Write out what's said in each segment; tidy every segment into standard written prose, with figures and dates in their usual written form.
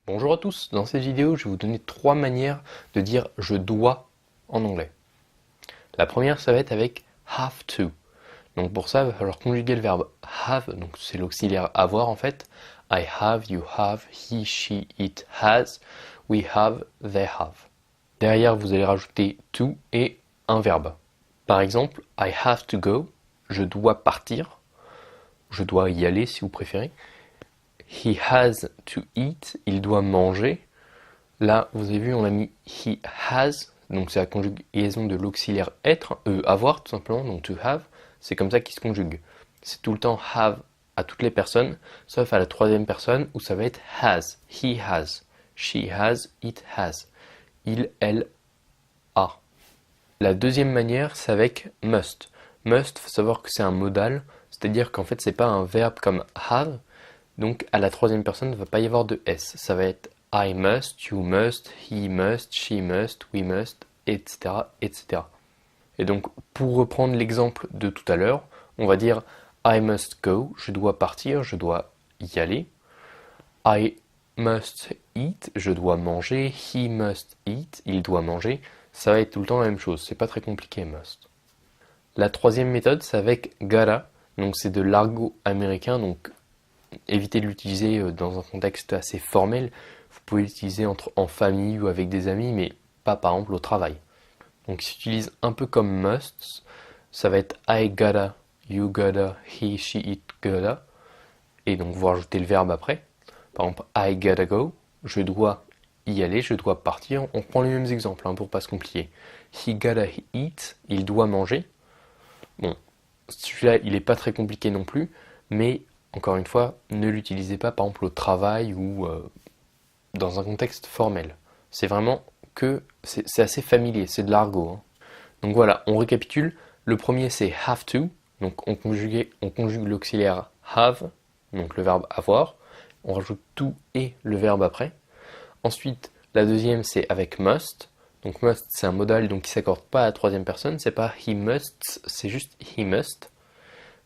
Bonjour à tous, dans cette vidéo je vais vous donner 3 manières de dire je dois en anglais. La première ça va être avec have to. Donc pour ça il va falloir conjuguer le verbe have, donc c'est l'auxiliaire avoir en fait. I have, you have, he, she, it has, we have, they have. Derrière vous allez rajouter to et un verbe. Par exemple, I have to go, je dois partir, je dois y aller si vous préférez. He has to eat, il doit manger. Là, vous avez vu, on a mis he has, donc c'est la conjugaison de l'auxiliaire être, avoir tout simplement, donc to have, c'est comme ça qu'il se conjugue. C'est tout le temps have à toutes les personnes, sauf à la troisième personne où ça va être has, he has, she has, it has, il, elle, a. La deuxième manière, c'est avec must. Must, faut savoir que c'est un modal, c'est-à-dire qu'en fait, c'est pas un verbe comme have, donc à la troisième personne, il ne va pas y avoir de S. Ça va être I must, you must, he must, she must, we must, etc., etc. Et donc pour reprendre l'exemple de tout à l'heure, on va dire I must go, je dois partir, je dois y aller. I must eat, je dois manger. He must eat, il doit manger. Ça va être tout le temps la même chose, c'est pas très compliqué, must. La troisième méthode, c'est avec gotta, donc c'est de l'argot américain, donc évitez de l'utiliser dans un contexte assez formel. Vous pouvez l'utiliser en famille ou avec des amis, mais pas par exemple au travail. Donc il s'utilise un peu comme must. Ça va être I gotta, you gotta, he, she, it gotta. Et donc vous rajoutez le verbe après. Par exemple, I gotta go, je dois y aller, je dois partir. On prend les mêmes exemples pour pas se compliquer. He gotta eat, il doit manger. Bon, celui-là il est pas très compliqué non plus, mais encore une fois, ne l'utilisez pas par exemple au travail ou dans un contexte formel. C'est vraiment que c'est assez familier, c'est de l'argot. Donc voilà, on récapitule. Le premier c'est have to, donc on conjugue l'auxiliaire have, donc le verbe avoir. On rajoute to et le verbe après. Ensuite, la deuxième c'est avec must. Donc must c'est un modal donc qui s'accorde pas à la troisième personne, c'est pas he must, c'est juste he must.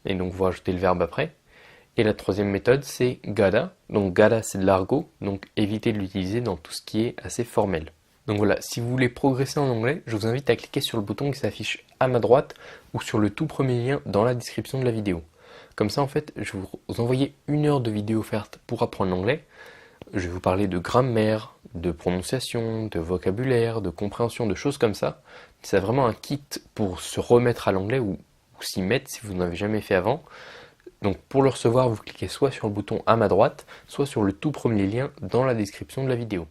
Et donc vous rajoutez le verbe après. Et la troisième méthode, c'est gotta. Donc gotta, c'est de l'argot, donc évitez de l'utiliser dans tout ce qui est assez formel. Donc voilà, si vous voulez progresser en anglais, je vous invite à cliquer sur le bouton qui s'affiche à ma droite ou sur le tout premier lien dans la description de la vidéo. Comme ça, en fait, je vais vous envoyer 1 heure de vidéo offerte pour apprendre l'anglais. Je vais vous parler de grammaire, de prononciation, de vocabulaire, de compréhension, de choses comme ça. C'est vraiment un kit pour se remettre à l'anglais ou s'y mettre si vous n'en avez jamais fait avant. Donc pour le recevoir, vous cliquez soit sur le bouton à ma droite, soit sur le tout premier lien dans la description de la vidéo.